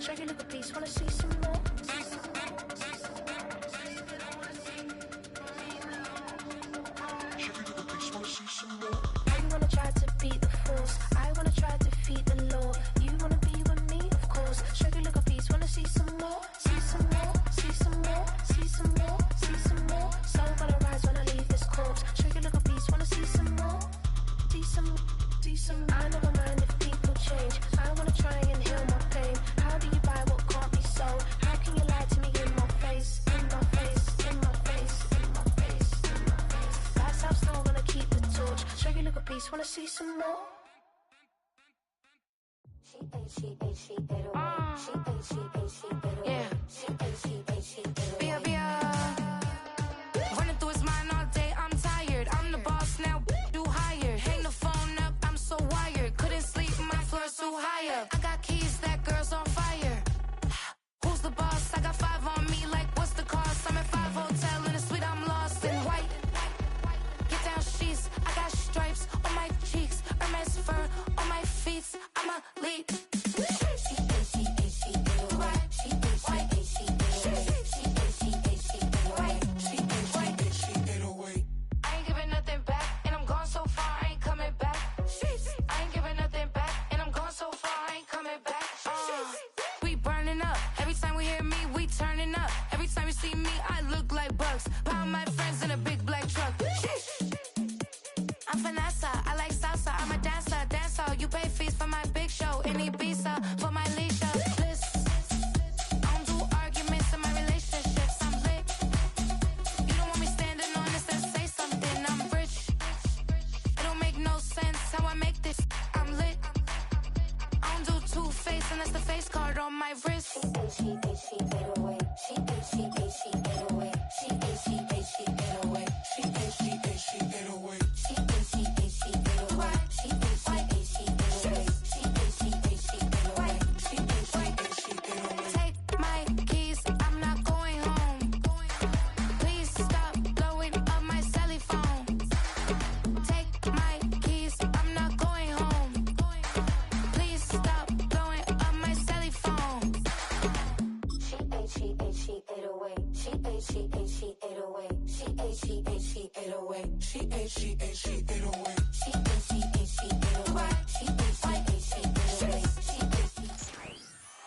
Shake your little piece, wanna see some more? You wanna try to beat the force, I wanna try to defeat the law. You wanna be with me, of course. Shake your little piece, wanna see some more? See some more, see some more, see some more, see some more. Soul gonna rise when I leave this corpse. Shake your little piece, wanna see some more? See some, see some. I never mind if people change. I wanna try and heal my pain. How do you buy what can't be sold? How can you lie to me in my face? In my face, in my face, in my face, in my face. That's how still gonna keep the torch. Shake your little piece, wanna see some more? Running through his mind all day, I'm tired. I'm the boss now, do higher. Hang the phone up, I'm so wired. Couldn't sleep, my floor's too high up. I got keys, that girl's on fire. Who's the boss? I got 5 on me, like what's the cost? I'm at 5 hotel in a suite, I'm lost in white. Get down sheets, I got stripes on my cheeks. Hermes fur on my feet, I'm a lead. Pound my friends in a big black truck. I'm Vanessa, I like salsa. I'm a dancer, dancer. You pay fees for my big show in Ibiza for my leisure. I don't do arguments in my relationships. I'm lit. You don't want me standing on this and say something. I'm rich. It don't make no sense how I make this. I'm lit. I don't do two-face and that's the face card on my wrist.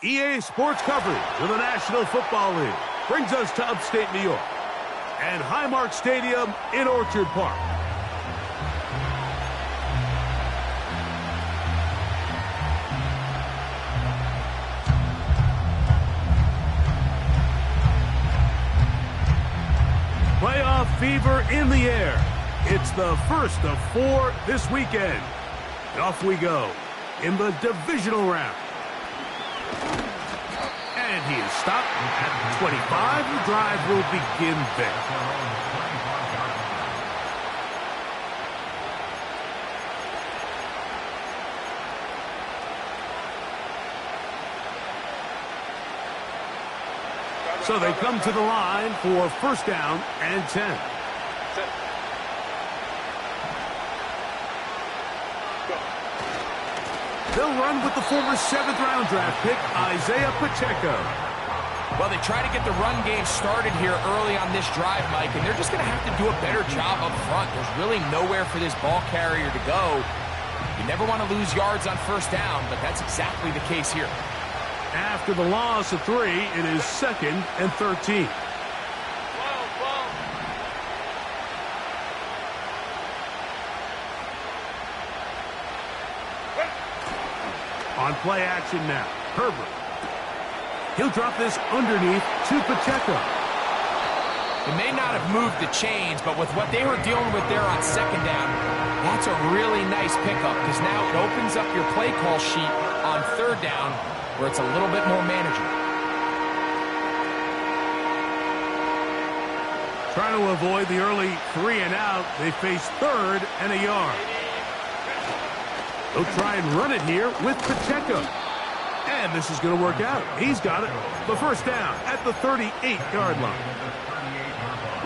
EA Sports coverage of the National Football League brings us to upstate New York and Highmark Stadium in Orchard Park. Playoff fever in the air. It's the first of 4 this weekend. And off we go in the divisional round. And he is stopped at 25. The drive will begin there. So they come to the line for first down and 10. They'll run with the former 7th-round draft pick, Isaiah Pacheco. Well, they try to get the run game started here early on this drive, Mike, and they're just going to have to do a better job up front. There's really nowhere for this ball carrier to go. You never want to lose yards on first down, but that's exactly the case here. After the loss of 3, it is 2nd and 13. On play action now, Herbert. He'll drop this underneath to Pacheco. They may not have moved the chains, but with what they were dealing with there on 2nd down, that's a really nice pickup because now it opens up your play call sheet on 3rd down where it's a little bit more manageable. Trying to avoid the early 3 and out, they face 3rd and a yard. They'll try and run it here with Pacheco. And this is going to work out. He's got it. The first down at the 38-yard line.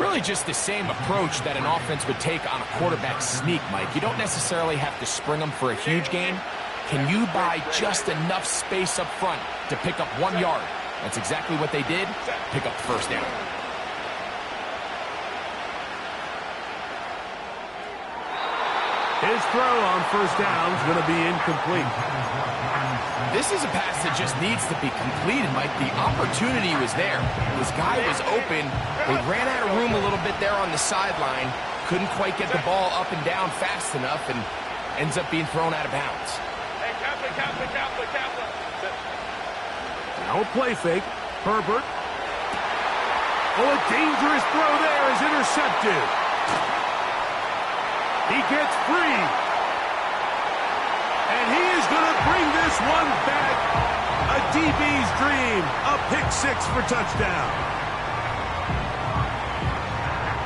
Really just the same approach that an offense would take on a quarterback sneak, Mike. You don't necessarily have to spring them for a huge gain. Can you buy just enough space up front to pick up 1 yard? That's exactly what they did. Pick up the first down. His throw on first down is going to be incomplete. This is a pass that just needs to be completed, Mike. The opportunity was there. This guy was open. They ran out of room a little bit there on the sideline. Couldn't quite get the ball up and down fast enough, and ends up being thrown out of bounds. Now a play fake. Herbert. Oh, a dangerous throw there is intercepted. He gets free. And he is going to bring this one back. A DB's dream. A pick six for touchdown.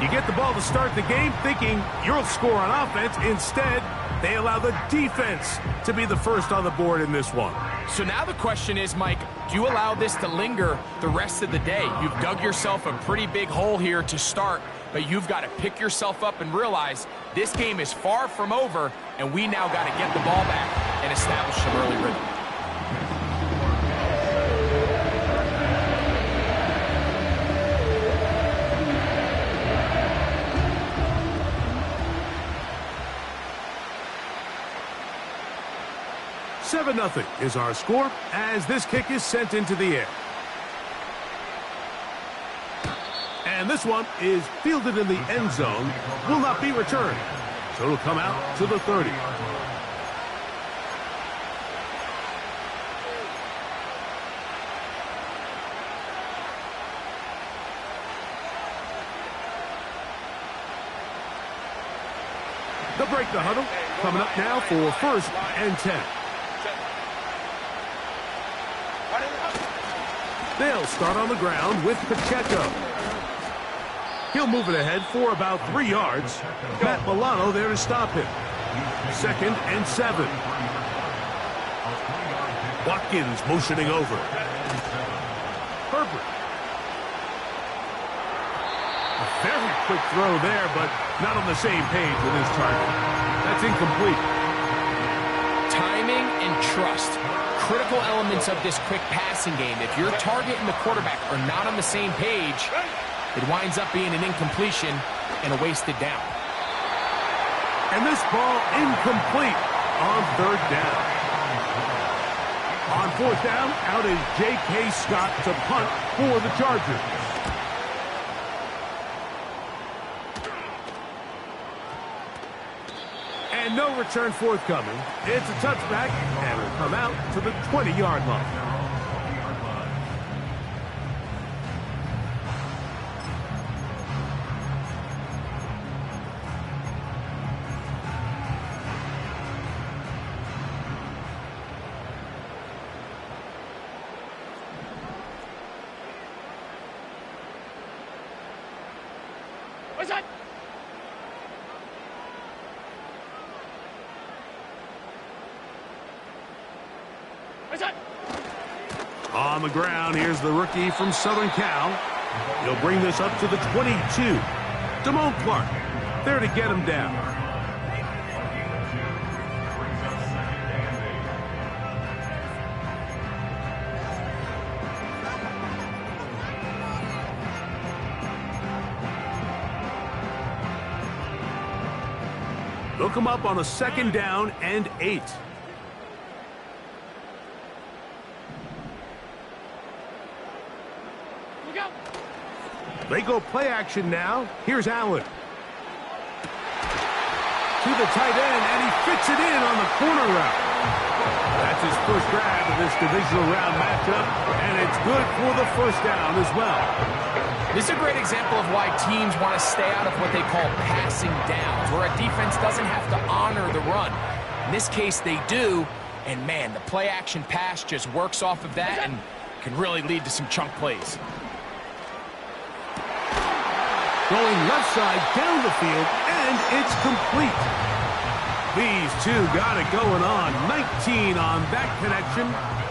You get the ball to start the game thinking you'll score on offense. Instead, they allow the defense to be the first on the board in this one. So now the question is, Mike, do you allow this to linger the rest of the day? You've dug yourself a pretty big hole here to start, but you've got to pick yourself up and realize this game is far from over, and we now got to get the ball back and establish some early rhythm. Nothing is our score as this kick is sent into the air. And this one is fielded in the end zone, will not be returned. So it'll come out to the 30. They'll break the huddle. Coming up now for 1st and 10. They'll start on the ground with Pacheco. He'll move it ahead for about 3 yards. Matt Milano there to stop him. 2nd and 7. Watkins motioning over. Herbert. A very quick throw there, but not on the same page with his target. That's incomplete. Timing and trust. Critical elements of this quick passing game. If your target and the quarterback are not on the same page, it winds up being an incompletion and a wasted down. And this ball incomplete on 3rd down. On 4th down, out is J.K. Scott to punt for the Chargers. And no return forthcoming. It's a touchback, and it'll come out to the 20-yard line. What's that? On the ground, here's the rookie from Southern Cal. He'll bring this up to the 22. Damone Clark there to get him down. They'll come up on a 2nd down and 8. They go play action now. Here's Allen. To the tight end, and he fits it in on the corner route. That's his first grab of this divisional round matchup, and it's good for the 1st down as well. This is a great example of why teams want to stay out of what they call passing downs, where a defense doesn't have to honor the run. In this case, they do, and man, the play action pass just works off of that and can really lead to some chunk plays. Going left side down the field, and it's complete. These two got it going on. 19 on that connection,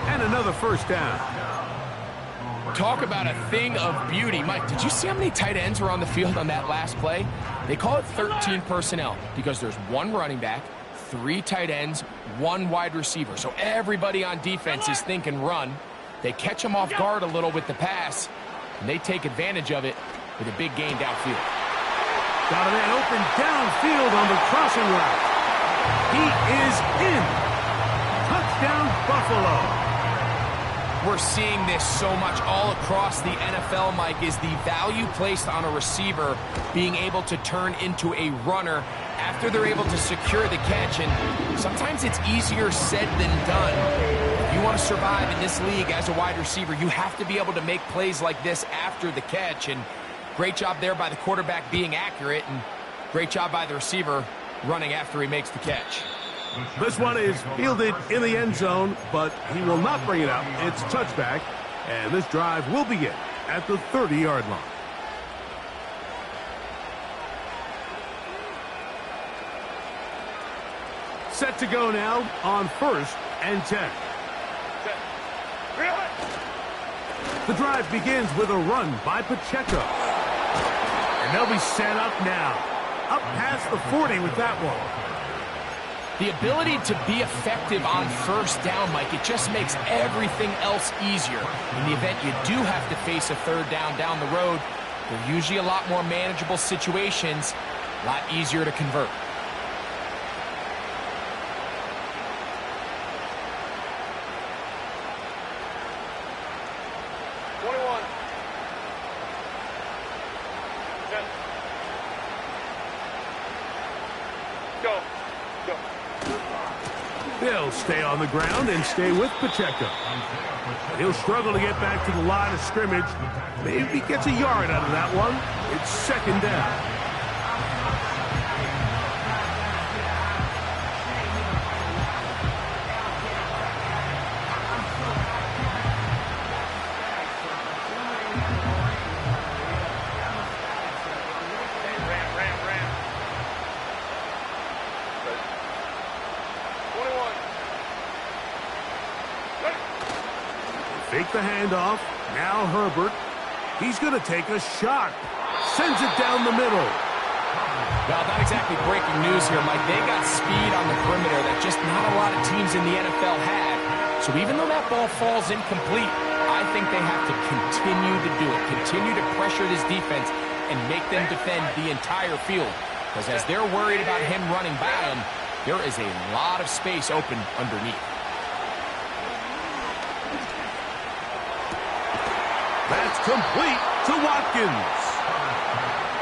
and another 1st down. Talk about a thing of beauty. Mike, did you see how many tight ends were on the field on that last play? They call it 13 personnel because there's 1 running back, 3 tight ends, 1 wide receiver. So everybody on defense is thinking run. They catch them off guard a little with the pass, and they take advantage of it with a big gain downfield. Got a man open downfield on the crossing route. He is in. Touchdown, Buffalo. We're seeing this so much all across the NFL, Mike, is the value placed on a receiver being able to turn into a runner after they're able to secure the catch. And sometimes it's easier said than done. If you want to survive in this league as a wide receiver, you have to be able to make plays like this after the catch. And great job there by the quarterback being accurate, and great job by the receiver running after he makes the catch. This one is fielded in the end zone, but he will not bring it out. It's touchback, and this drive will begin at the 30-yard line. Set to go now on 1st and 10. The drive begins with a run by Pacheco. And they'll be set up now. Up past the 40 with that one. The ability to be effective on 1st down, Mike, it just makes everything else easier. In the event you do have to face a 3rd down the road, they're usually a lot more manageable situations, a lot easier to convert. They'll stay on the ground and stay with Pacheco. He'll struggle to get back to the line of scrimmage. Maybe gets a yard out of that one. It's 2nd down. Fake the handoff. Now Herbert. He's going to take a shot. Sends it down the middle. Well, not exactly breaking news here, Mike. They got speed on the perimeter that just not a lot of teams in the NFL had. So even though that ball falls incomplete, I think they have to continue to do it. Continue to pressure this defense and make them defend the entire field. Because as they're worried about him running by them, there is a lot of space open underneath. That's complete to Watkins.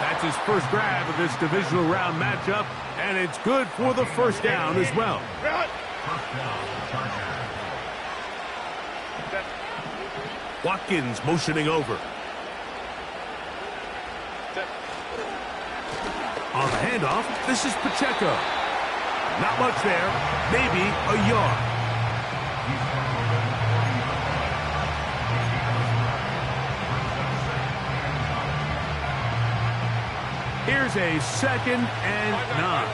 That's his first grab of this divisional round matchup, and it's good for the 1st down as well. Watkins motioning over. On the handoff, this is Pacheco. Not much there, maybe a yard. Here's a 2nd and 9.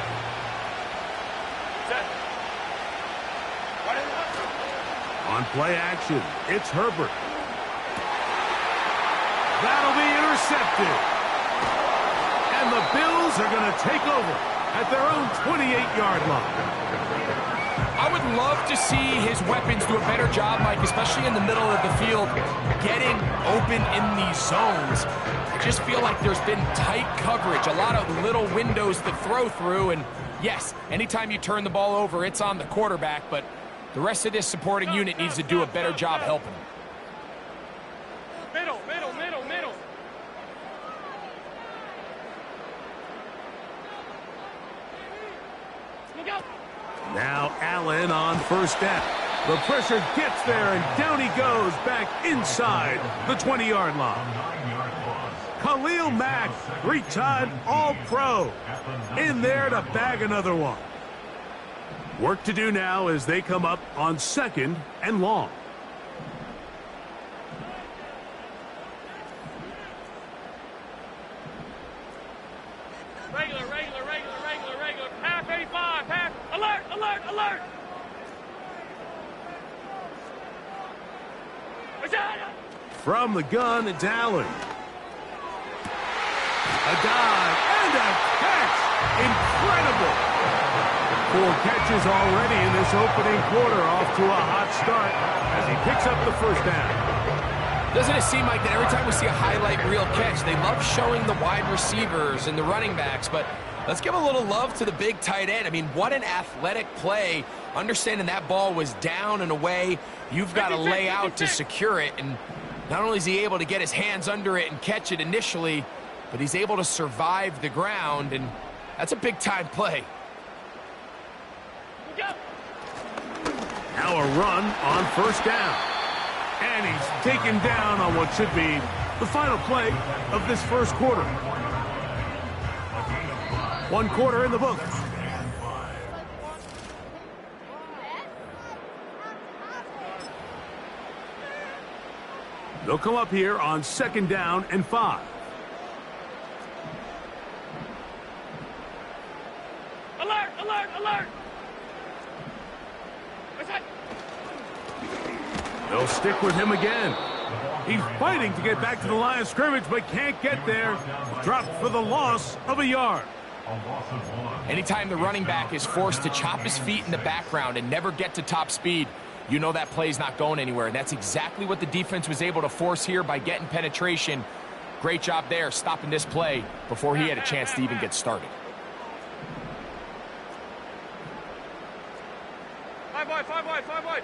On play action, it's Herbert. That'll be intercepted. And the Bills are going to take over at their own 28-yard line. I would love to see his weapons do a better job, Mike, especially in the middle of the field, getting open in these zones. I just feel like there's been tight coverage, a lot of little windows to throw through, and yes, anytime you turn the ball over, it's on the quarterback, but the rest of this supporting unit needs to do a better job helping him. Middle. Now Allen on 1st down. The pressure gets there, and down he goes back inside the 20-yard line. Khalil Mack, 3-time All-Pro, in there to bag another one. Work to do now as they come up on 2nd and long. Regular. Half 85, half. Alert. From the gun, it's Allen. A dive and a catch. Incredible. 4 catches already in this opening quarter, off to a hot start as he picks up the first down. Doesn't it seem like that every time we see a highlight reel catch, they love showing the wide receivers and the running backs, but let's give a little love to the big tight end. I mean, what an athletic play. Understanding that ball was down and away, you've got to lay out to secure it, and not only is he able to get his hands under it and catch it initially, but he's able to survive the ground, and that's a big-time play. Now a run on first down. And he's taken down on what should be the final play of this first quarter. 1 quarter in the book. They'll come up here on 2nd down and 5. Alert, alert, alert! They'll stick with him again. He's fighting to get back to the line of scrimmage, but can't get there. Dropped for the loss of a yard. Anytime the running back is forced to chop his feet in the background and never get to top speed, you know that play's not going anywhere. And that's exactly what the defense was able to force here by getting penetration. Great job there, stopping this play before he had a chance to even get started. 5 wide, 5 wide, 5 wide.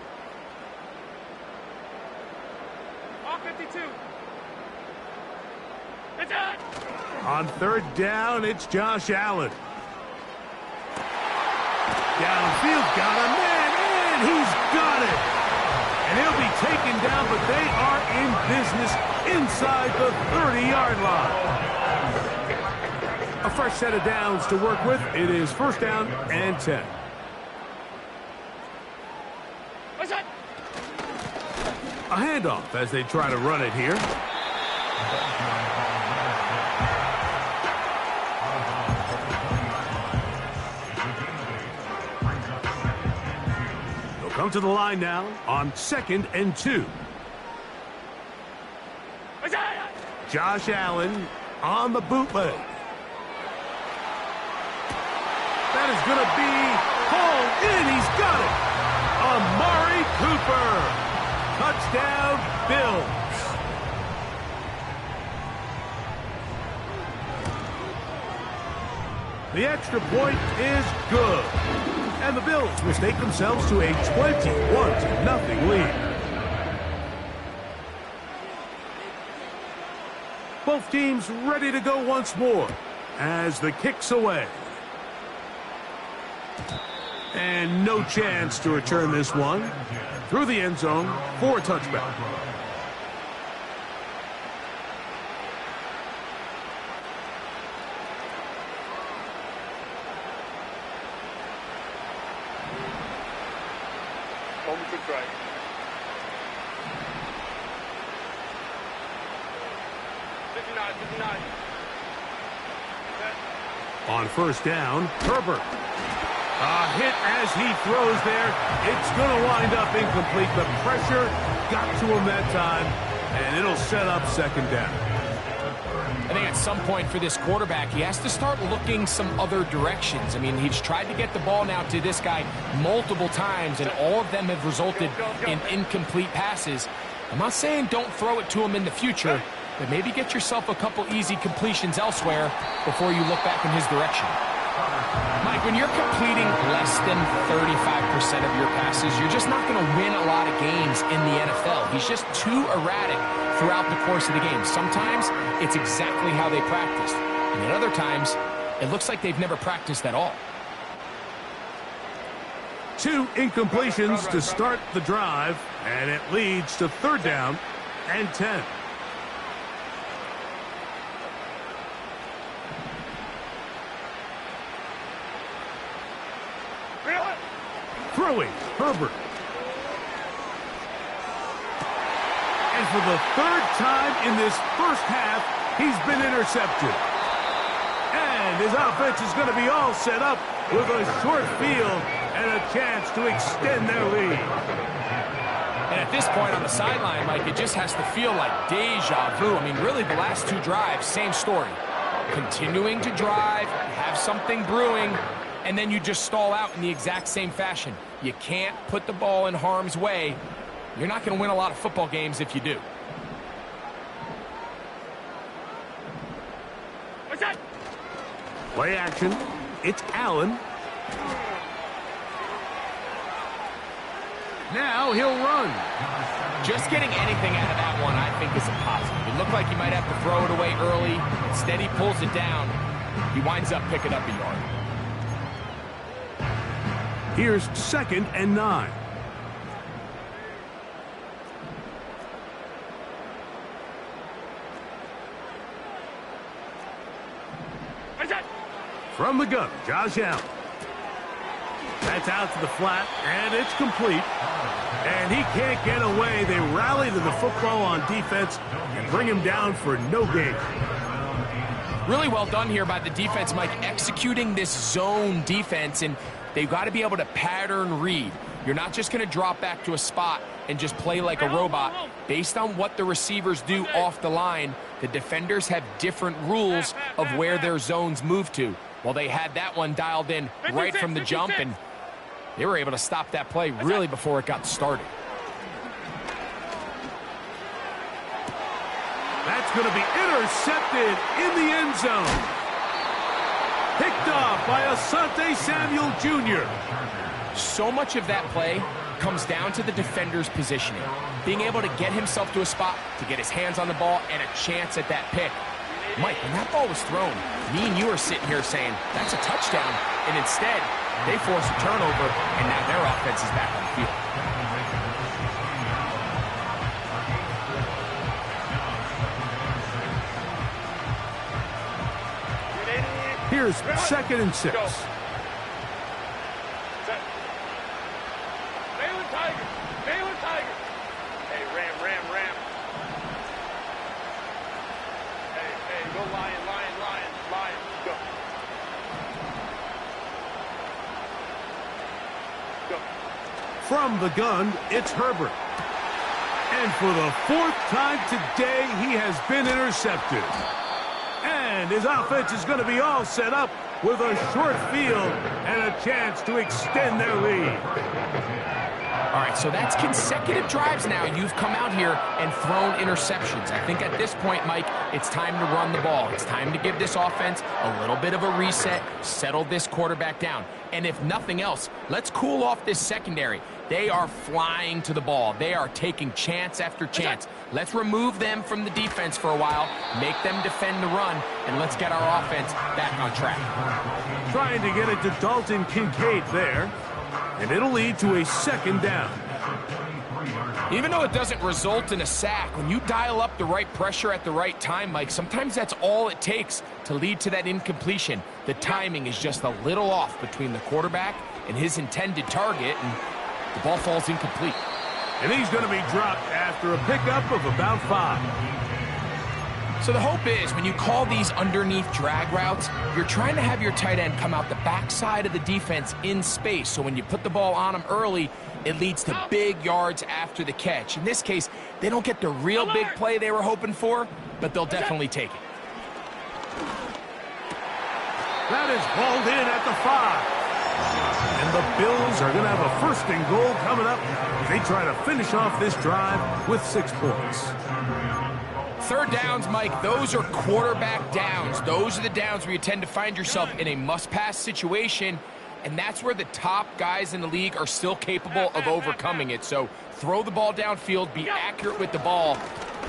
All 52. It's on! On 3rd down, it's Josh Allen. Downfield, got a man, and he's got it. And he'll be taken down, but they are in business inside the 30-yard line. A fresh set of downs to work with. It is 1st down and 10. What's that? A handoff as they try to run it here. They'll come to the line now on 2nd and 2. What's that? Josh Allen on the bootleg. That is going to be hauled in. He's got it. Amari Cooper. Touchdown, Bills. The extra point is good. And the Bills mistake themselves to a 21-0 lead. Both teams ready to go once more as the kick's away. And no chance to return this one through the end zone for a touchback. Moment to try. 59, 59. On 1st down, Herbert. A hit as he throws there. It's going to wind up incomplete. The pressure got to him that time, and it'll set up 2nd down. I think at some point for this quarterback, he has to start looking some other directions. I mean, he's tried to get the ball now to this guy multiple times, and all of them have resulted in incomplete passes. I'm not saying don't throw it to him in the future, but maybe get yourself a couple easy completions elsewhere before you look back in his direction. Mike, when you're completing less than 35% of your passes, you're just not going to win a lot of games in the NFL. He's just too erratic throughout the course of the game. Sometimes it's exactly how they practiced, and at other times it looks like they've never practiced at all. 2 incompletions to start the drive, and it leads to 3rd down and 10. Throwing, Herbert. And for the 3rd time in this first half, he's been intercepted. And his offense is going to be all set up with a short field and a chance to extend their lead. And at this point on the sideline, Mike, it just has to feel like deja vu. I mean, really, the last 2 drives, same story. Continuing to drive, have something brewing, and then you just stall out in the exact same fashion. You can't put the ball in harm's way. You're not going to win a lot of football games if you do. Play action. It's Allen. Now he'll run. Just getting anything out of that one, I think, is a positive. It looked like he might have to throw it away early. Instead, he pulls it down. He winds up picking up a yard. Here's 2nd and 9. From the gun, Josh Allen. That's out to the flat, and it's complete. And he can't get away. They rally to the football on defense and bring him down for no gain. Really well done here by the defense, Mike, executing this zone defense, and they've got to be able to pattern read. You're not just going to drop back to a spot and just play like a robot. Based on what the receivers do off the line, the defenders have different rules of where their zones move to. Well, they had that one dialed in right from the jump, and they were able to stop that play really before it got started. That's going to be intercepted in the end zone. Picked off by Asante Samuel Jr. So much of that play comes down to the defender's positioning. Being able to get himself to a spot, to get his hands on the ball, and a chance at that pick. Mike, when that ball was thrown, me and you are sitting here saying, that's a touchdown. And instead, they force a turnover, and now their offense is back on the field. Here's 2nd and 6. From the gun, it's Herbert. And for the 4th time today, he has been intercepted. And his offense is going to be all set up with a short field and a chance to extend their lead. All right, so that's consecutive drives now. You've come out here and thrown interceptions. I think at this point, Mike, it's time to run the ball. It's time to give this offense a little bit of a reset, settle this quarterback down. And if nothing else, let's cool off this secondary. They are flying to the ball. They are taking chance after chance. Let's remove them from the defense for a while, make them defend the run, and let's get our offense back on track. Trying to get it to Dalton Kincaid there, and it'll lead to a 2nd down. Even though it doesn't result in a sack, when you dial up the right pressure at the right time, Mike, sometimes that's all it takes to lead to that incompletion. The timing is just a little off between the quarterback and his intended target, and the ball falls incomplete. And he's going to be dropped after a pickup of about 5. So the hope is when you call these underneath drag routes, you're trying to have your tight end come out the backside of the defense in space. So when you put the ball on him early, it leads to big yards after the catch. In this case, they don't get the real big play they were hoping for, but they'll definitely take it. That is hauled in at the 5. And the Bills are going to have a 1st and goal coming up as they try to finish off this drive with 6 points. 3rd downs, Mike, those are quarterback downs. Those are the downs where you tend to find yourself in a must-pass situation, and that's where the top guys in the league are still capable of overcoming it. So throw the ball downfield, be accurate with the ball.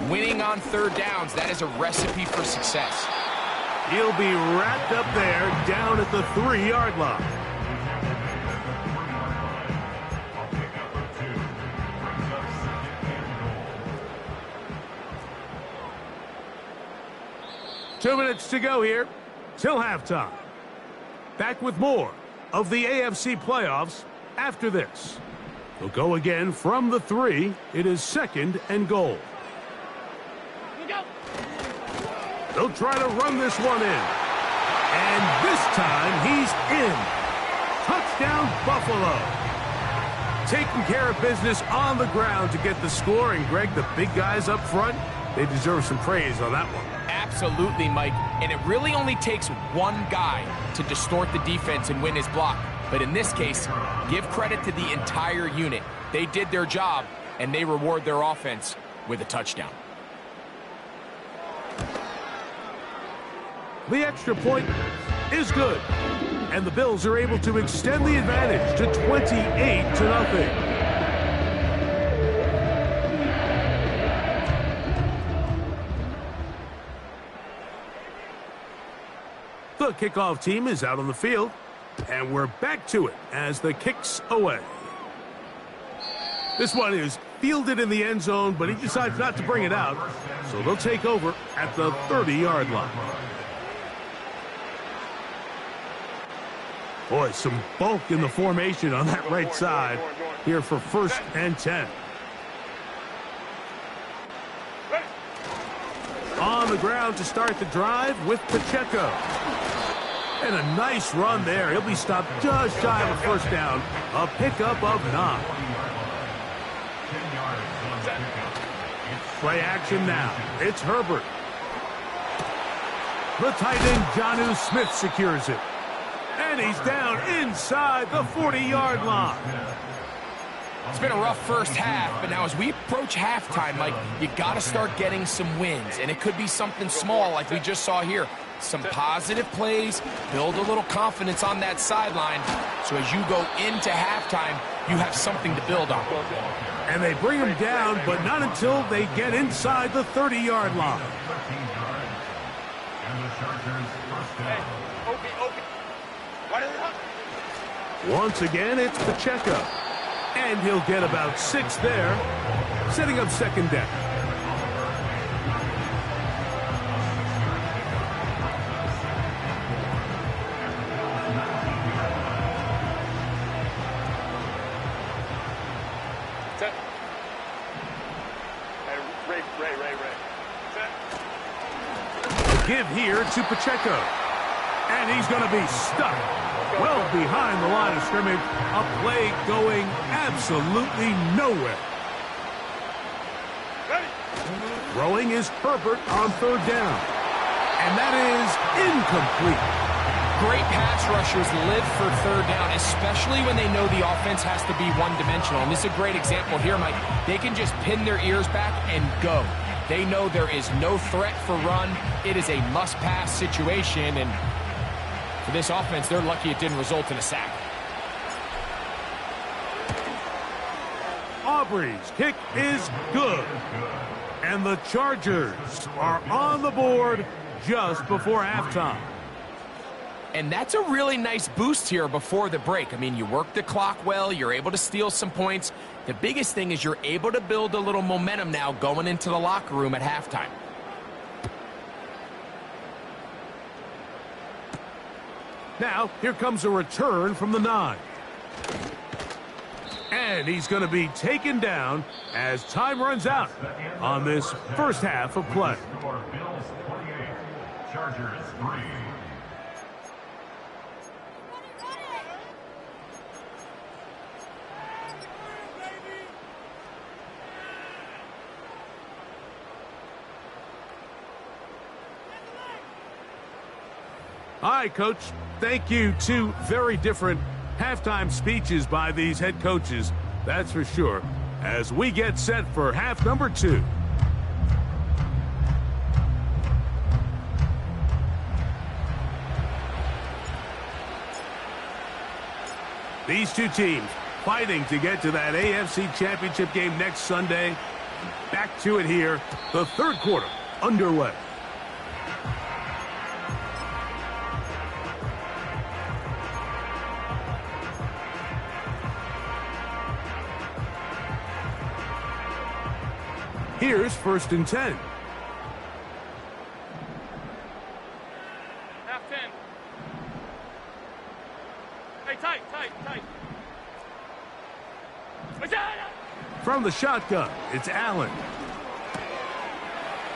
Winning on 3rd downs, that is a recipe for success. He'll be wrapped up there down at the 3-yard line. Two minutes to go here till halftime. Back with more of the AFC playoffs after this. They'll go again from the 3. It is 2nd and goal. They'll try to run this one in. And this time he's in. Touchdown, Buffalo. Taking care of business on the ground to get the score. And Greg, the big guys up front, They deserve some praise on that one. Absolutely, Mike. And it really only takes one guy to distort the defense and win his block. But in this case, give credit to the entire unit. They did their job, and they reward their offense with a touchdown. The extra point is good, and the Bills are able to extend the advantage to 28-0. The kickoff team is out on the field, and we're back to it as the kick's away. This one is fielded in the end zone, but he decides not to bring it out, so they'll take over at the 30-yard line. Boy, some bulk in the formation on that right side here for 1st and 10. On the ground to start the drive with Pacheco. And a nice run there. He'll be stopped just shy of a first down. A pickup of 9. Play action now. It's Herbert. The tight end, Jonnu Smith, secures it. And he's down inside the 40-yard line. It's been a rough first half, but now as we approach halftime, Mike, you got to start getting some wins. And it could be something small like we just saw here. Some positive plays, build a little confidence on that sideline. So as you go into halftime, you have something to build on. And they bring him down, but not until they get inside the 30-yard line. Once again, it's Pacheco. And he'll get about 6 there, setting up 2nd down. Set. Hey, Ray. Set. Give here to Pacheco. And he's going to be stuck well behind the line of scrimmage. A play going absolutely nowhere. Ready. Throwing is Herbert on 3rd down. And that is incomplete. Great pass rushers live for 3rd down, especially when they know the offense has to be one-dimensional. And this is a great example here, Mike. They can just pin their ears back and go. They know there is no threat for run. It is a must-pass situation, and for this offense, they're lucky it didn't result in a sack. Aubrey's kick is good. And the Chargers are on the board just before halftime. And that's a really nice boost here before the break. I mean, you work the clock well. You're able to steal some points. The biggest thing is you're able to build a little momentum now going into the locker room at halftime. Now, here comes a return from the 9. And he's going to be taken down as time runs out on this first half of play. Bills 28, Chargers 3. All right, Coach. Thank you. 2 very different halftime speeches by these head coaches, that's for sure, as we get set for half number 2. These 2 teams fighting to get to that AFC Championship game next Sunday. Back to it here, the 3rd quarter underway. Here's 1st and 10. Half 10. Hey, tight. From the shotgun, it's Allen.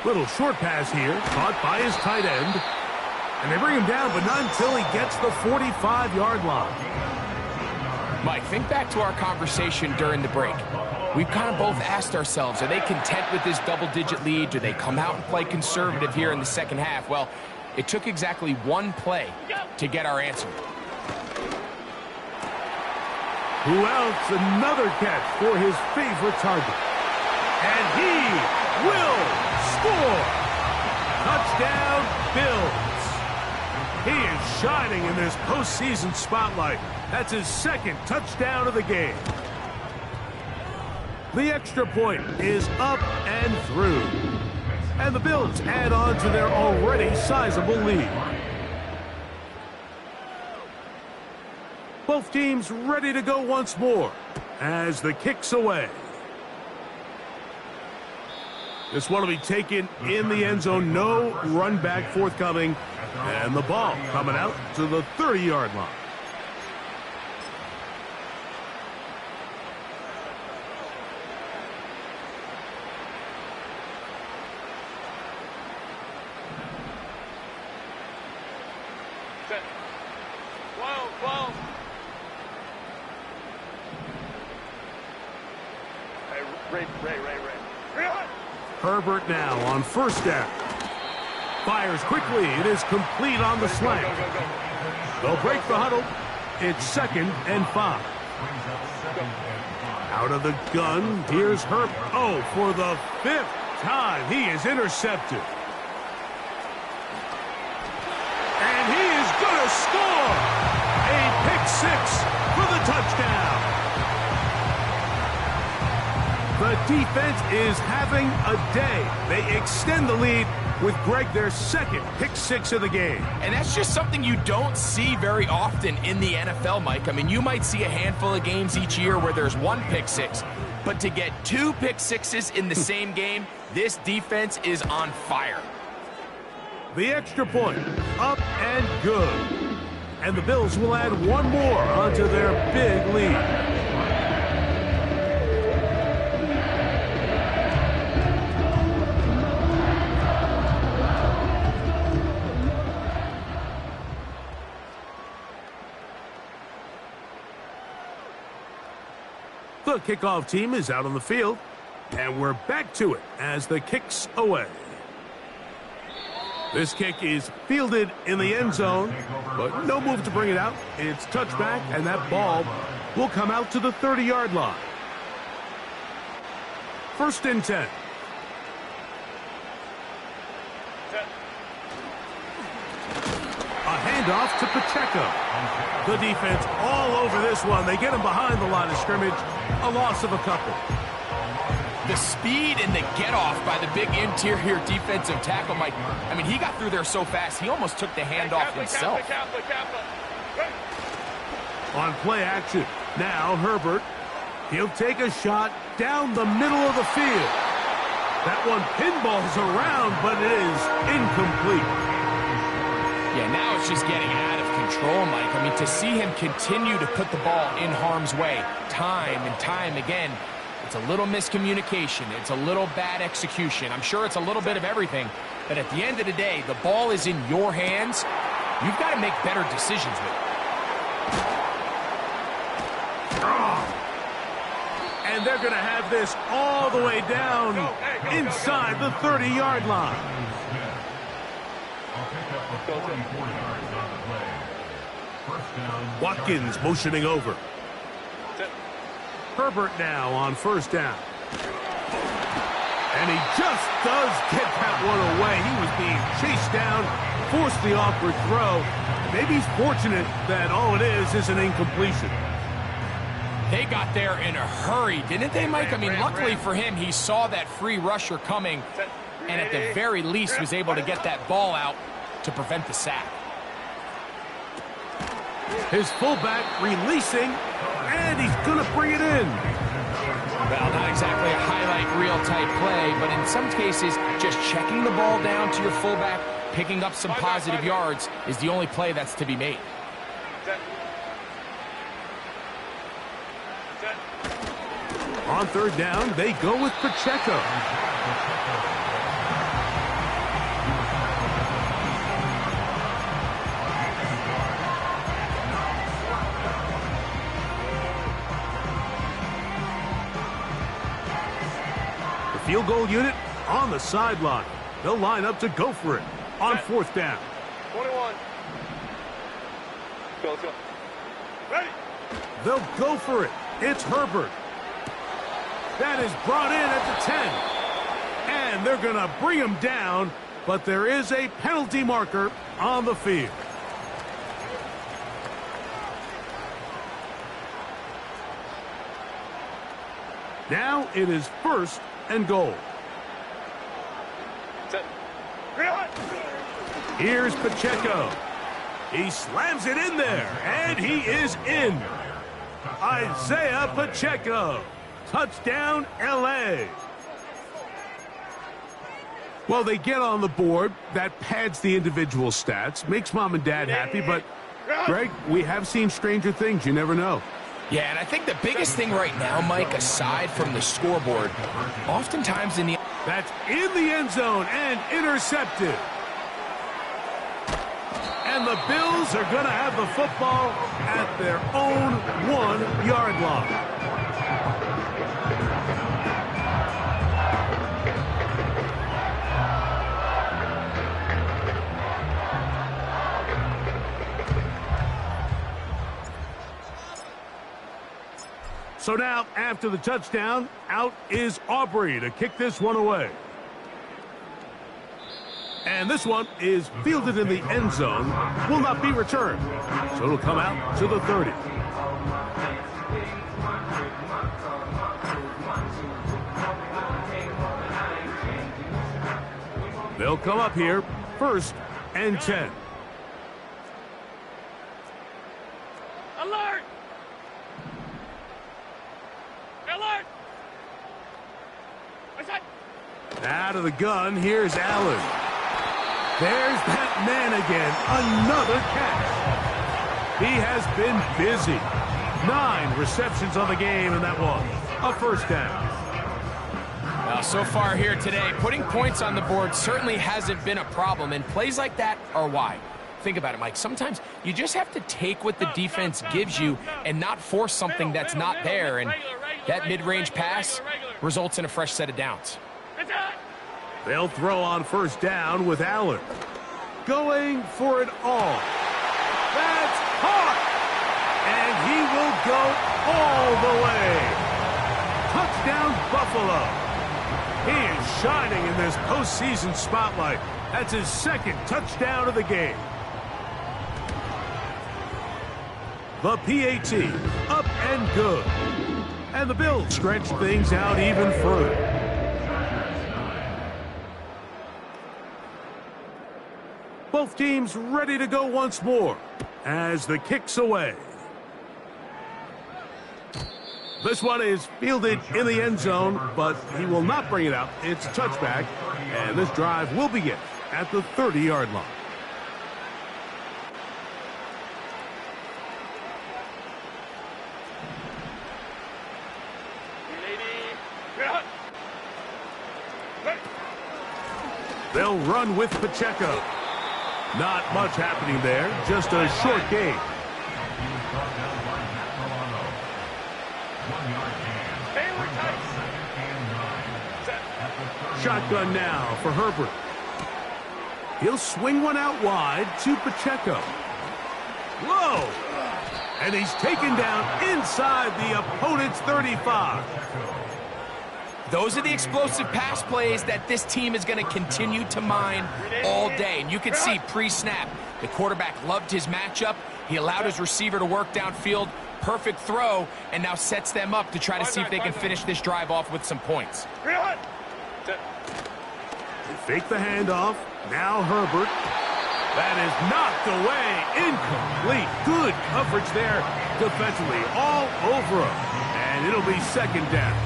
Little short pass here, caught by his tight end. And they bring him down, but not until he gets the 45-yard line. Mike, think back to our conversation during the break. We've kind of both asked ourselves, are they content with this double-digit lead? Do they come out and play conservative here in the second half? Well, it took exactly one play to get our answer. Who else? Another catch for his favorite target. And he will score. Touchdown, Bills. He is shining in this postseason spotlight. That's his second touchdown of the game. The extra point is up and through. And the Bills add on to their already sizable lead. Both teams ready to go once more as the kick's away. This one will be taken in the end zone. No run back forthcoming. And the ball coming out to the 30-yard line. Herbert now on first down. Fires quickly. It is complete on the slant. They'll break the huddle. It's 2nd and 5. Out of the gun. Here's Herbert. Oh, for the 5th time, he is intercepted. And he is going to score. A pick 6 for the touchdown. The defense is having a day. They extend the lead with Greg their second pick 6 of the game. And that's just something you don't see very often in the NFL, Mike. I mean, you might see a handful of games each year where there's 1 pick 6, but to get 2 pick 6s in the same game, this defense is on fire. The extra point, up and good. And the Bills will add one more onto their big lead. The kickoff team is out on the field, and we're back to it as the kick's away. This kick is fielded in the end zone, but no move to bring it out. It's touchback, and that ball will come out to the 30-yard line. 1st and 10. A handoff to Pacheco. The defense all over this one. They get him behind the line of scrimmage. A loss of a couple. The speed and the get-off by the big interior defensive tackle, Mike. I mean, he got through there so fast, he almost took the handoff himself. On play action, now Herbert. He'll take a shot down the middle of the field. That one pinballs around, but it is incomplete. Yeah, now it's just getting out of control, Mike. I mean, to see him continue to put the ball in harm's way time and time again, it's a little miscommunication. It's a little bad execution. I'm sure it's a little bit of everything. But at the end of the day, the ball is in your hands. You've got to make better decisions with it. And they're going to have this all the way down inside the 30-yard line. Watkins motioning over. Herbert now on 1st down. And he just does get that one away. He was being chased down, forced the awkward throw. Maybe he's fortunate that all it is an incompletion. They got there in a hurry, didn't they, Mike? I mean, luckily for him, he saw that free rusher coming, and at the very least was able to get that ball out to prevent the sack. His fullback releasing, and he's going to bring it in. Well, not exactly a highlight reel type play, but in some cases, just checking the ball down to your fullback, picking up some positive yards is the only play that's to be made. On 3rd down, they go with Pacheco. field goal unit on the sideline. They'll line up to go for it on fourth down. 21. Let's go. Ready. They'll go for it. It's Herbert. That is brought in at the 10. And they're going to bring him down, but there is a penalty marker on the field. Now it is first and goal. Set. Here's Pacheco. He slams it in there, and he is in. Isaiah Pacheco. Touchdown, L.A. Well, they get on the board. That pads the individual stats, makes mom and dad happy, but, Greg, we have seen stranger things. You never know. Yeah, and I think the biggest thing right now, Mike, aside from the scoreboard, oftentimes in the... That's in the end zone and intercepted. And the Bills are going to have the football at their own 1-yard line. So now, after the touchdown, out is Aubrey to kick this one away. And this one is fielded in the end zone, will not be returned. So it'll come out to the 30. They'll come up here, first and 10. Alert! Alert! Out of the gun, here's Allen. There's that man again, another catch. He has been busy. 9 receptions on the game, and that one, a first down. Well, so far here today, putting points on the board certainly hasn't been a problem, and plays like that are why. Think about it, Mike. Sometimes you just have to take what the defense gives you and not force something that's not there, and that mid-range pass results in a fresh set of downs. They'll throw on first down with Allen. Going for it all. That's caught! And he will go all the way. Touchdown, Buffalo. He is shining in this postseason spotlight. That's his second touchdown of the game. The PAT, up and good. And the Bills stretch things out even further. Both teams ready to go once more as the kick's away. This one is fielded in the end zone, but he will not bring it out. It's a touchback, and this drive will begin at the 30-yard line. They'll run with Pacheco. Not much happening there, just a short gain. Shotgun now for Herbert. He'll swing one out wide to Pacheco. Whoa! And he's taken down inside the opponent's 35. Those are the explosive pass plays that this team is going to continue to mine all day. And you can see pre-snap, the quarterback loved his matchup. He allowed his receiver to work downfield. Perfect throw, and now sets them up to try to see if they can finish this drive off with some points. They fake the handoff. Now Herbert. That is knocked away. Incomplete. Good coverage there defensively. All over him. And it'll be second down.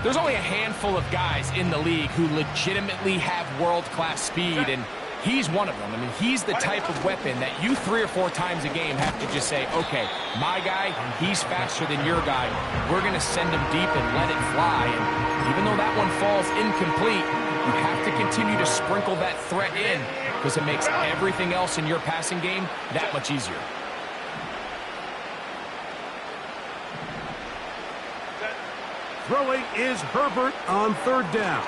There's only a handful of guys in the league who legitimately have world-class speed, and he's one of them. I mean, he's the type of weapon that you 3 or 4 times a game have to just say, okay, my guy, he's faster than your guy. We're going to send him deep and let it fly. And even though that one falls incomplete, you have to continue to sprinkle that threat in because it makes everything else in your passing game that much easier. Throwing is Herbert on third down.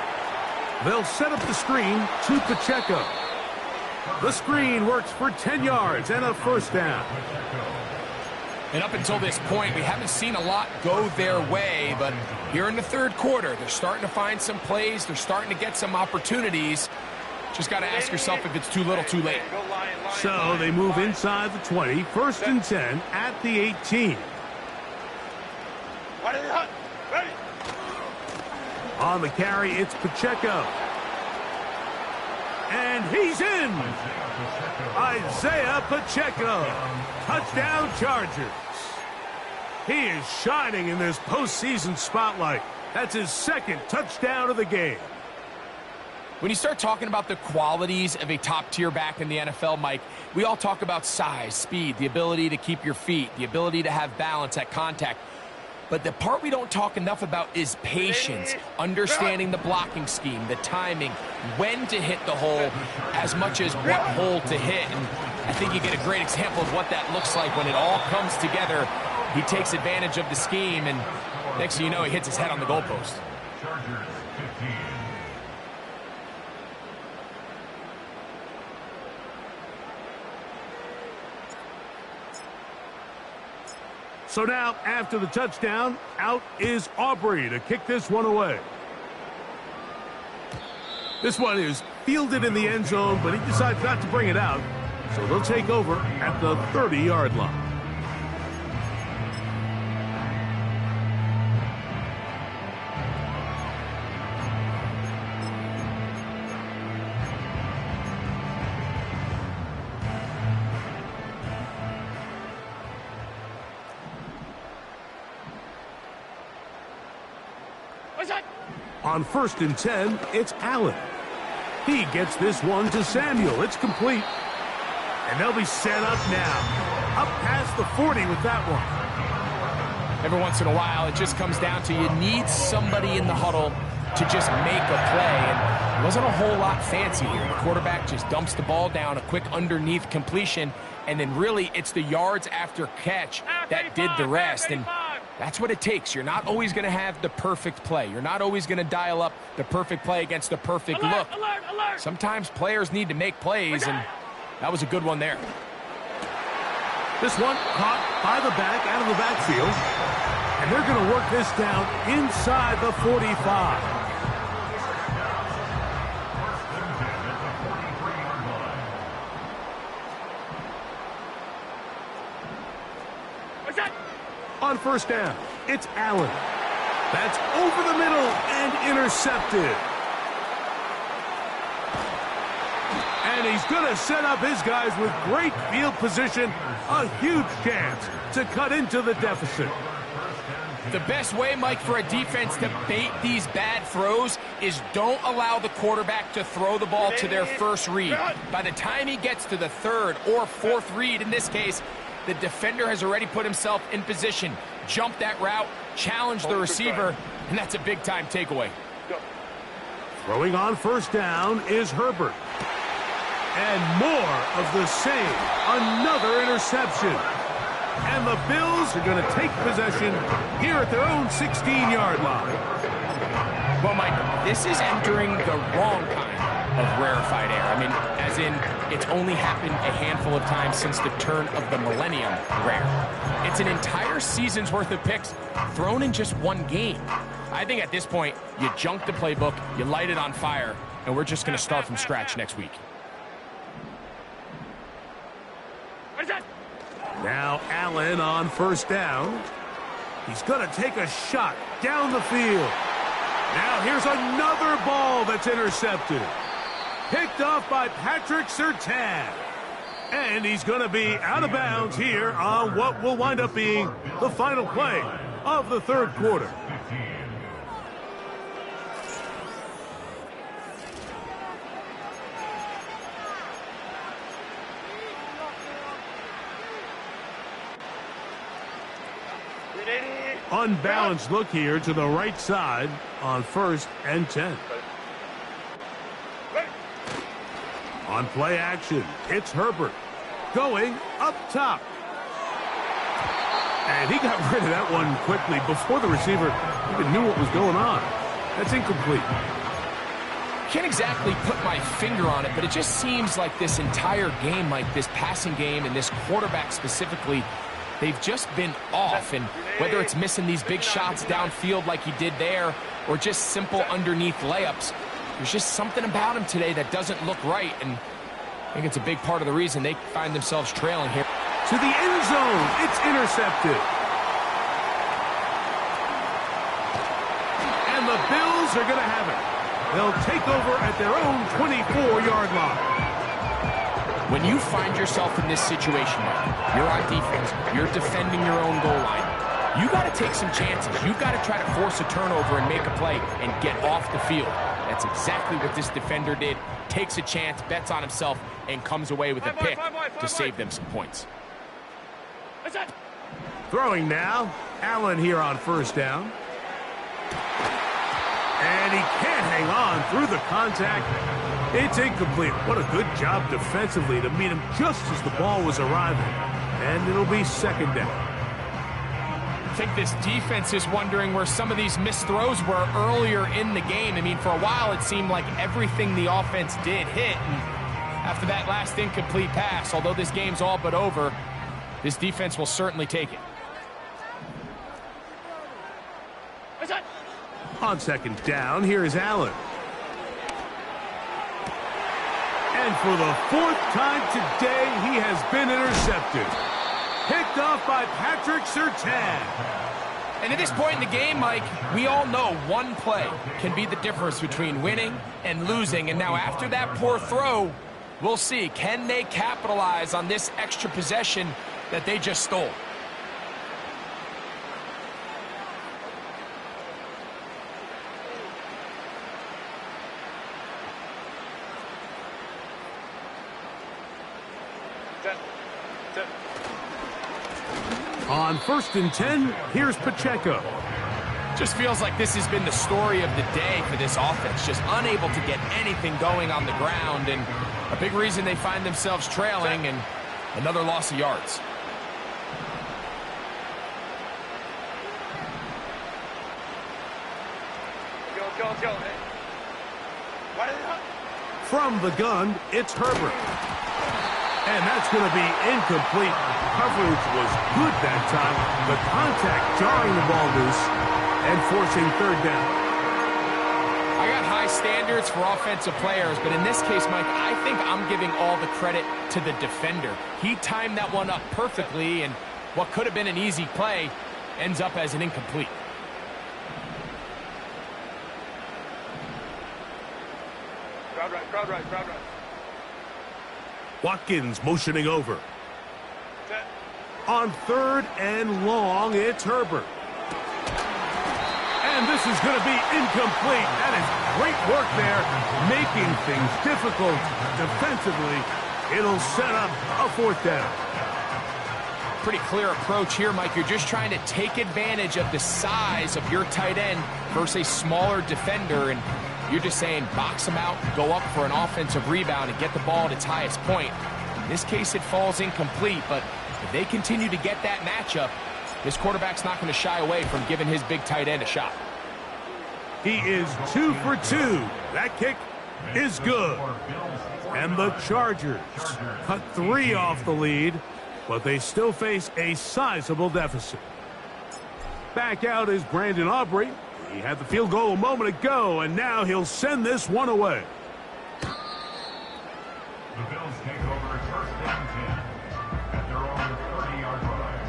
They'll set up the screen to Pacheco. The screen works for 10 yards and a first down. And up until this point, we haven't seen a lot go their way, but here in the third quarter, they're starting to find some plays. They're starting to get some opportunities. Just got to ask yourself if it's too little, too late. So they move inside the 20, first and 10 at the 18. Ready. On the carry, it's Pacheco. And he's in. Isaiah Pacheco. Touchdown Chargers. He is shining in this postseason spotlight. That's his second touchdown of the game. When you start talking about the qualities of a top-tier back in the NFL, Mike, we all talk about size, speed, the ability to keep your feet, the ability to have balance at contact. But the part we don't talk enough about is patience, understanding the blocking scheme, the timing, when to hit the hole, as much as what hole to hit. And I think you get a great example of what that looks like when it all comes together. He takes advantage of the scheme, and next thing you know, he hits his head on the goalpost. Chargers 15. So now, after the touchdown, out is Aubrey to kick this one away. This one is fielded in the end zone, but he decides not to bring it out. So they'll take over at the 30-yard line. On first and 10, it's Allen. He gets this one to Samuel. It's complete. And they'll be set up now. Up past the 40 with that one. Every once in a while, it just comes down to you need somebody in the huddle to just make a play. And it wasn't a whole lot fancy here. The quarterback just dumps the ball down, a quick underneath completion, and then really it's the yards after catch that did the rest. And that's what it takes. You're not always going to have the perfect play. You're not always going to dial up the perfect play against the perfect look. Sometimes players need to make plays, and that was a good one there. This one caught by the back out of the backfield, and they're going to work this down inside the 45. On first down, it's Allen. That's over the middle and intercepted. And he's going to set up his guys with great field position. A huge chance to cut into the deficit. The best way, Mike, for a defense to bait these bad throws is don't allow the quarterback to throw the ball to their first read. By the time he gets to the third or fourth read, in this case, the defender has already put himself in position, jumped that route, challenged the receiver, and that's a big-time takeaway. Throwing on first down is Herbert. And more of the same. Another interception. And the Bills are going to take possession here at their own 16-yard line. Well, Mike, this is entering the wrong kind of rarefied air. I mean, as in, it's only happened a handful of times since the turn of the millennium rare. It's an entire season's worth of picks thrown in just one game. I think at this point, you junk the playbook, you light it on fire, and we're just going to start from scratch next week. Now Allen on first down. He's going to take a shot down the field. Now here's another ball that's intercepted. Picked off by Patrick Surtain. And he's going to be out of bounds here on what will wind up being the final play of the third quarter. Unbalanced look here to the right side on first and 10. On play action, it's Herbert going up top. And he got rid of that one quickly before the receiver even knew what was going on. That's incomplete. Can't exactly put my finger on it, but it just seems like this entire game, like this passing game and this quarterback specifically, they've just been off. And whether it's missing these big shots downfield like he did there or just simple underneath layups, there's just something about him today that doesn't look right. And I think it's a big part of the reason they find themselves trailing here. To the end zone. It's intercepted. And the Bills are going to have it. They'll take over at their own 24-yard line. When you find yourself in this situation, you're on defense, you're defending your own goal line, you got to take some chances. You've got to try to force a turnover and make a play and get off the field. That's exactly what this defender did. Takes a chance, bets on himself, and comes away with a pick to save them some points. Throwing now. Allen here on first down. And he can't hang on through the contact. It's incomplete. What a good job defensively to meet him just as the ball was arriving. And it'll be second down. I think this defense is wondering where some of these missed throws were earlier in the game. I mean, for a while it seemed like everything the offense did hit. And after that last incomplete pass, although this game's all but over, this defense will certainly take it. On second down, here is Allen. And for the fourth time today, he has been intercepted. Picked off by Patrick Surtain. And at this point in the game, Mike, we all know one play can be the difference between winning and losing. And now after that poor throw, we'll see, can they capitalize on this extra possession that they just stole? On first and 10, here's Pacheco. Just feels like this has been the story of the day for this offense. Just unable to get anything going on the ground, and a big reason they find themselves trailing, and another loss of yards. Let's go. From the gun, it's Herbert. And that's going to be incomplete. Coverage was good that time. The contact jarring the ball loose and forcing third down. I got high standards for offensive players, but in this case, Mike, I think I'm giving all the credit to the defender. He timed that one up perfectly, and what could have been an easy play ends up as an incomplete. Crowd right. Watkins motioning over. On third and long, it's Herbert. And this is going to be incomplete. That is great work there, making things difficult defensively. It'll set up a fourth down. Pretty clear approach here, Mike. You're just trying to take advantage of the size of your tight end versus a smaller defender, and you're just saying box him out, go up for an offensive rebound, and get the ball at its highest point. In this case, it falls incomplete, but if they continue to get that matchup, this quarterback's not going to shy away from giving his big tight end a shot. He is 2 for 2. That kick is good. And the Chargers cut 3 off the lead, but they still face a sizable deficit. Back out is Brandon Aubrey. He had the field goal a moment ago, and now he'll send this one away. The Bills take over first down 10 at their own 30-yard line.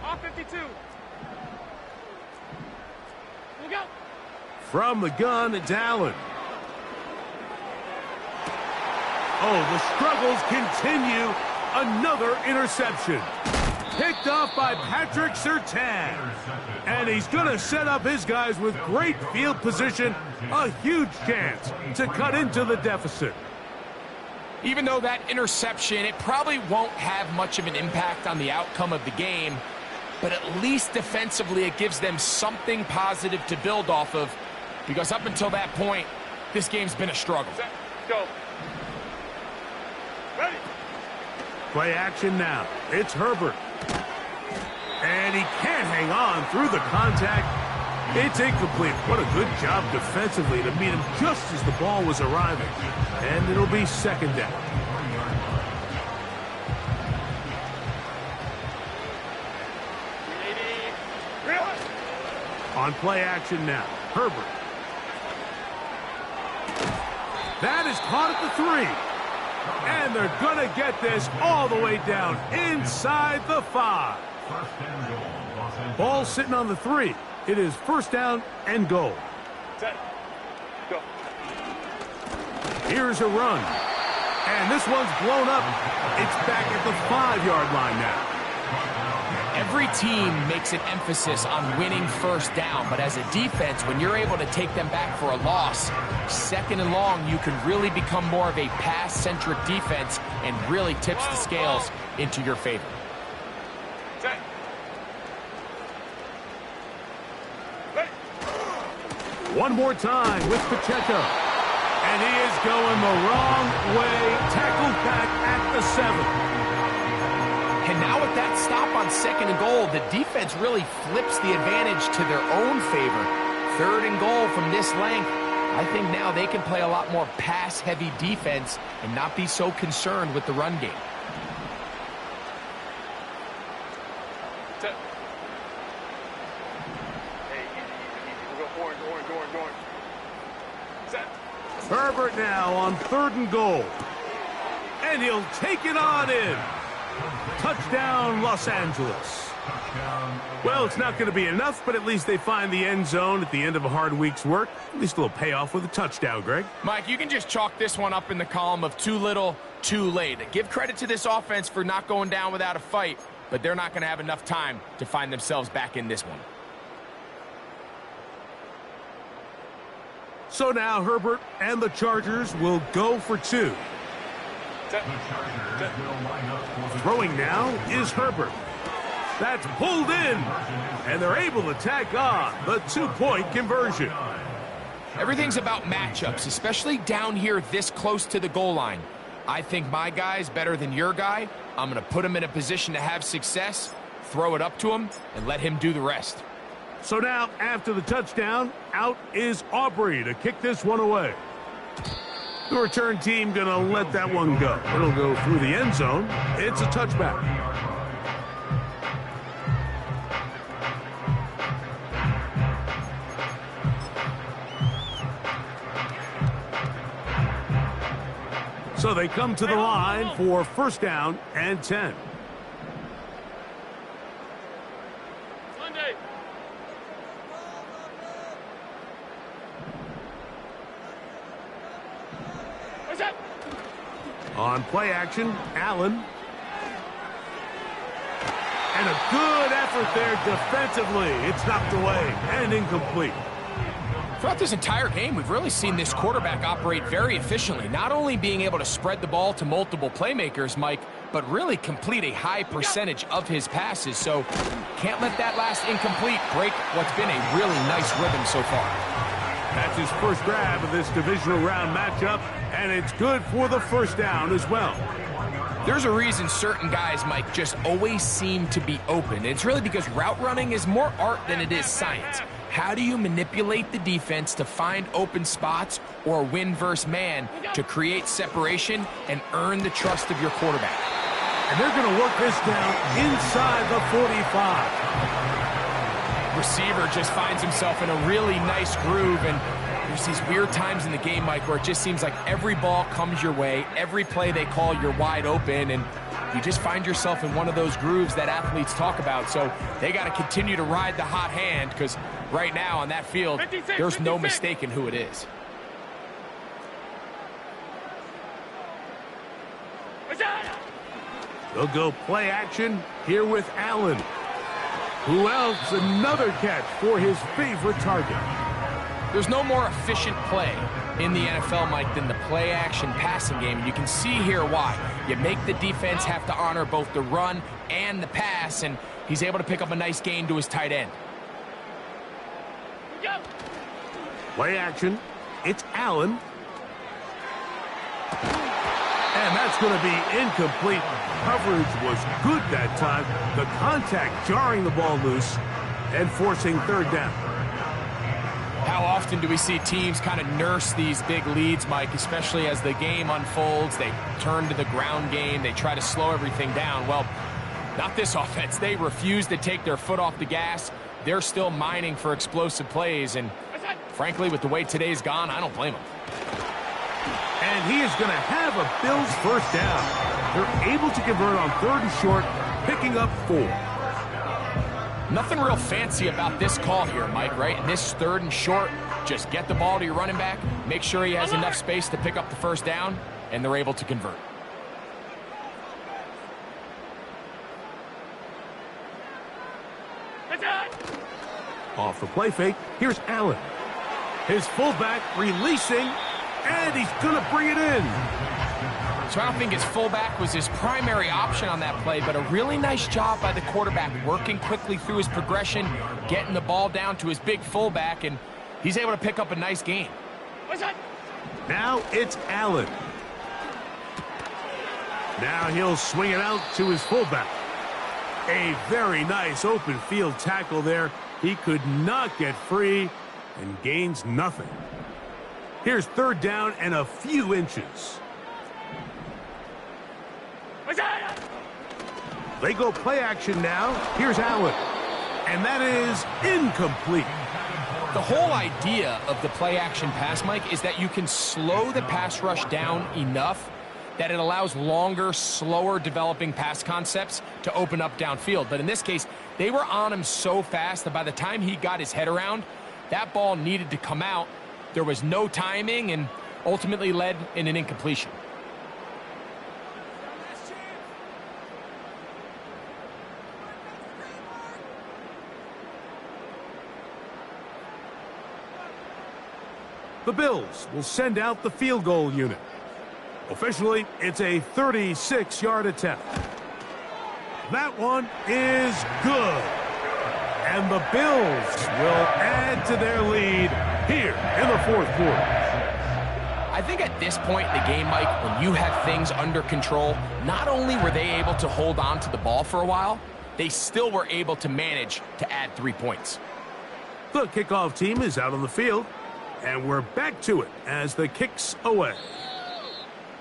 Off 52. Look out. From the gun, it's Allen. Oh, the struggles continue. Another interception. Picked off by Patrick Surtain. And he's going to set up his guys with great field position. A huge chance to cut into the deficit. Even though that interception, it probably won't have much of an impact on the outcome of the game, but at least defensively it gives them something positive to build off of, because up until that point, this game's been a struggle. Set, go. Ready. Play action now. It's Herbert. And he can't hang on through the contact. It's incomplete. What a good job defensively to meet him just as the ball was arriving. And it'll be second down. On play action now, Herbert. That is caught at the 3. And they're going to get this all the way down inside the 5. Ball sitting on the 3. It is first down and goal. Set, go. Here's a run. And this one's blown up. It's back at the 5-yard line now. Every team makes an emphasis on winning first down, but as a defense, when you're able to take them back for a loss, second and long, you can really become more of a pass-centric defense and really tips the scales into your favor. Set. Ready. One more time with Pacheco. And he is going the wrong way. Tackled back at the 7. And now with that stop on second and goal, the defense really flips the advantage to their own favor. Third and goal from this length. I think now they can play a lot more pass-heavy defense and not be so concerned with the run game. Set. Hey, easy. We'll go orange. Set. Herbert now on third and goal. And he'll take it on in. Touchdown, Los Angeles. Well, it's not going to be enough, but at least they find the end zone at the end of a hard week's work. At least a little payoff with a touchdown, Greg. Mike, you can just chalk this one up in the column of too little, too late. Give credit to this offense for not going down without a fight, but they're not going to have enough time to find themselves back in this one. So now Herbert and the Chargers will go for 2. Set. Throwing now is Herbert. That's pulled in, and they're able to tack on the 2-point conversion. Everything's about matchups, especially down here this close to the goal line. I think my guy's better than your guy. I'm going to put him in a position to have success, throw it up to him, and let him do the rest. So now, after the touchdown, out is Aubrey to kick this one away. The return team going to let that one go. It'll go through the end zone. It's a touchback. So they come to the line for first down and 10. Sunday. What's up? On play action, Allen. And a good effort there defensively. It's knocked away and incomplete. Throughout this entire game, we've really seen this quarterback operate very efficiently, not only being able to spread the ball to multiple playmakers, Mike, but really complete a high percentage of his passes. So can't let that last incomplete break what's been a really nice rhythm so far. That's his first grab of this divisional round matchup, and it's good for the first down as well. There's a reason certain guys, Mike, just always seem to be open. It's really because route running is more art than it is science. How do you manipulate the defense to find open spots or win versus man to create separation and earn the trust of your quarterback? And they're going to work this down inside the 45. Receiver just finds himself in a really nice groove, and there's these weird times in the game, Mike, where it just seems like every ball comes your way, every play they call, you're wide open, and you just find yourself in one of those grooves that athletes talk about. So they got to continue to ride the hot hand, because right now on that field, there's no mistaking who it is. They'll go play action here with Allen. Who else? Another catch for his favorite target. There's no more efficient play in the NFL, Mike, than the play-action passing game. And you can see here why. You make the defense have to honor both the run and the pass, and he's able to pick up a nice gain to his tight end. Play action. It's Allen. And that's going to be incomplete. Coverage was good that time. The contact jarring the ball loose and forcing third down. How often do we see teams kind of nurse these big leads, Mike, especially as the game unfolds? They turn to the ground game. They try to slow everything down. Well, not this offense. They refuse to take their foot off the gas. They're still mining for explosive plays. And frankly, with the way today's gone, I don't blame them. And he is going to have a Bills first down. They're able to convert on 3rd and short, picking up 4. Nothing real fancy about this call here, Mike, right? In this 3rd and short, just get the ball to your running back, make sure he has enough space to pick up the first down, and they're able to convert. Off the play fake, here's Allen. His fullback releasing, and he's going to bring it in. So I don't think his fullback was his primary option on that play, but a really nice job by the quarterback working quickly through his progression, getting the ball down to his big fullback, and he's able to pick up a nice gain. Now it's Allen. Now he'll swing it out to his fullback. A very nice open field tackle there. He could not get free and gains nothing. Here's 3rd down and a few inches. They go play action now. Here's Allen. And that is incomplete. The whole idea of the play action pass, Mike, is that you can slow the pass rush down enough that it allows longer, slower developing pass concepts to open up downfield. But in this case, they were on him so fast that by the time he got his head around, that ball needed to come out. There was no timing and ultimately led in an incompletion. The Bills will send out the field goal unit. Officially, it's a 36-yard attempt. That one is good. And the Bills will add to their lead here in the 4th quarter. I think at this point in the game, Mike, when you have things under control, not only were they able to hold on to the ball for a while, they still were able to manage to add 3 points. The kickoff team is out on the field, and we're back to it as the kick's away.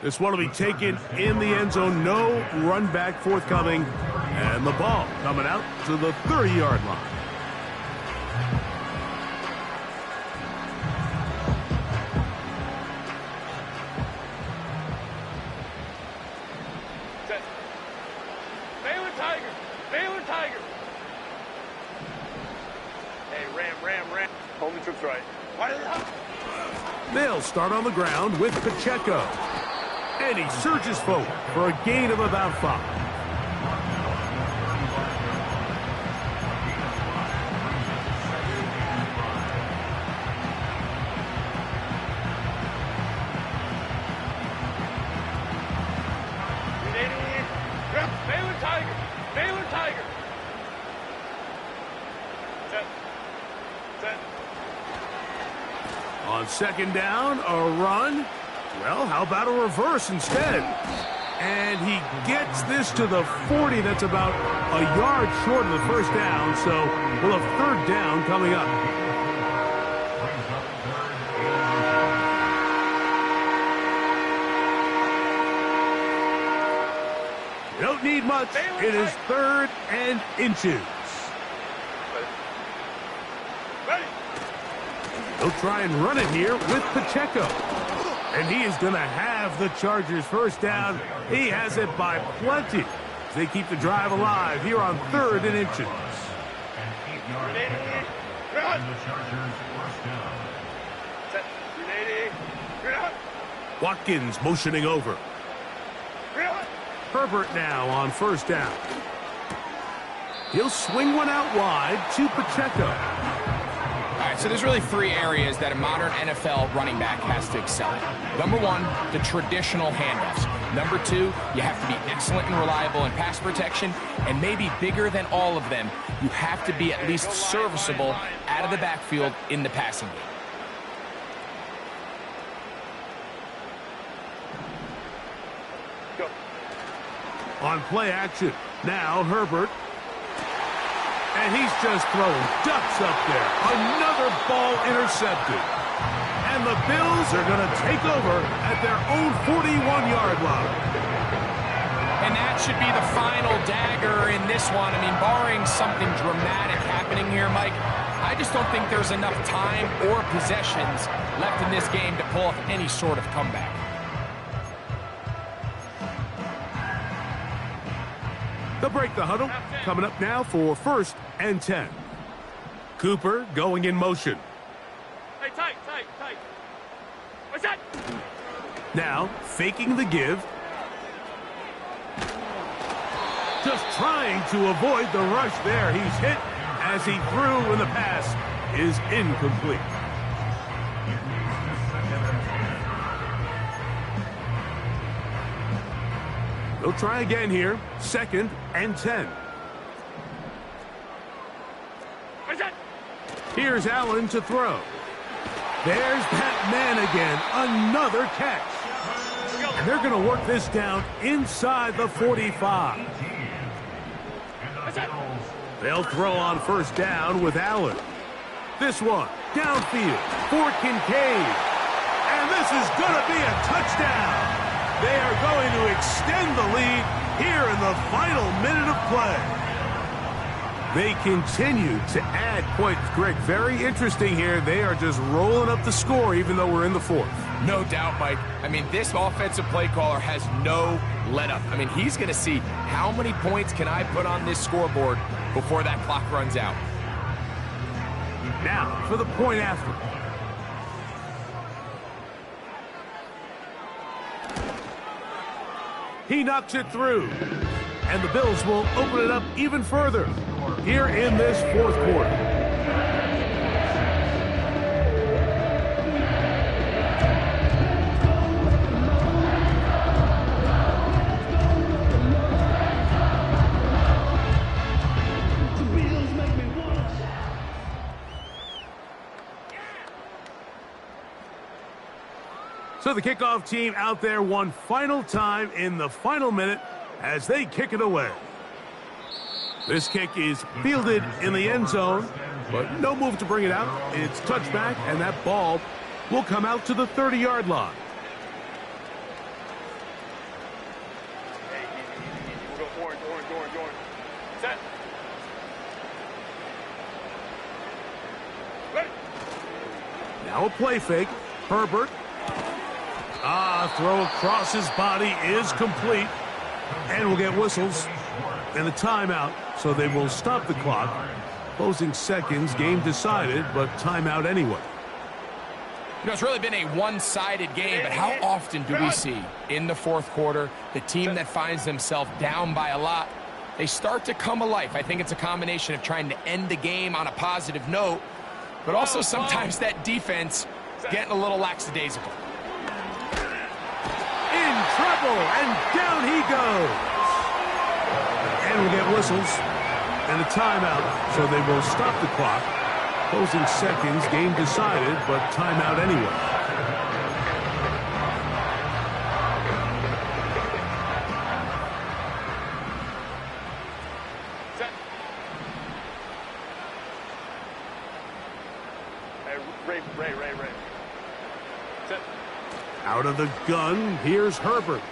This one will be taken in the end zone. No run back forthcoming. And the ball coming out to the 30-yard line. Set. Baylor Tiger. Baylor Tiger. Hey, Ram. Hold the trips right. They'll start on the ground with Pacheco. And he surges forward for a gain of about 5. Baylor Tiger. Baylor Tiger. Set. On 2nd down, a run. Well, how about a reverse instead? And he gets this to the 40. That's about a yard short of the first down. So we'll have 3rd down coming up. You don't need much. It is 3rd and inches. They'll try and run it here with Pacheco. And he is going to have the Chargers first down. He has it by plenty. They keep the drive alive here on 3rd and inches. Watkins motioning over. Herbert now on 1st down. He'll swing one out wide to Pacheco. All right, So there's really three areas that a modern NFL running back has to excel at. Number one, the traditional handoffs. Number two, you have to be excellent and reliable in pass protection. And maybe bigger than all of them, you have to be at least serviceable out of the backfield in the passing game. On play action, now Herbert. And he's just throwing ducks up there. Another ball intercepted. And the Bills are going to take over at their own 41-yard line. And that should be the final dagger in this one. I mean, barring something dramatic happening here, Mike, I just don't think there's enough time or possessions left in this game to pull off any sort of comeback. They'll break the huddle. Coming up now for 1st and 10. Cooper going in motion. Hey, tight. What's that? Now faking the give. Just trying to avoid the rush there. He's hit as he threw, and the pass is incomplete. They'll try again here. 2nd and 10. Here's Allen to throw. There's that man again. Another catch. And they're going to work this down inside the 45. They'll throw on 1st down with Allen. This one downfield for Kincaid. And this is going to be a touchdown. They are going to extend the lead here in the final minute of play. They continue to add points. Greg, very interesting here. They are just rolling up the score even though we're in the 4th. No doubt, Mike. I mean, this offensive play caller has no let-up. I mean, he's going to see how many points can I put on this scoreboard before that clock runs out. Now for the point after. He knocks it through. And the Bills will open it up even further here in this 4th quarter. So the kickoff team out there one final time in the final minute as they kick it away. This kick is fielded in the end zone, but no move to bring it out. It's touchback, and that ball will come out to the 30-yard line. Hey, easy. We'll go orange. Set. Ready. Now a play fake. Herbert. Throw across his body is complete. And we'll get whistles and a timeout, so they will stop the clock. Closing seconds, game decided, but timeout anyway. You know, it's really been a one-sided game, but how often do we see in the 4th quarter the team that finds themselves down by a lot, they start to come alive? I think it's a combination of trying to end the game on a positive note, but also sometimes that defense getting a little lackadaisical. In trouble, and down he goes. And we'll get whistles and a timeout, so they will stop the clock. Closing seconds, game decided, but timeout anyway. Set. Hey, Ray. Set. Out of the gun, here's Herbert.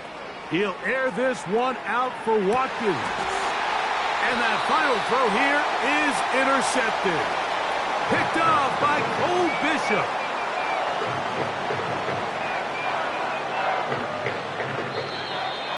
He'll air this one out for Watkins. And that final throw here is intercepted. Picked off by Cole Bishop.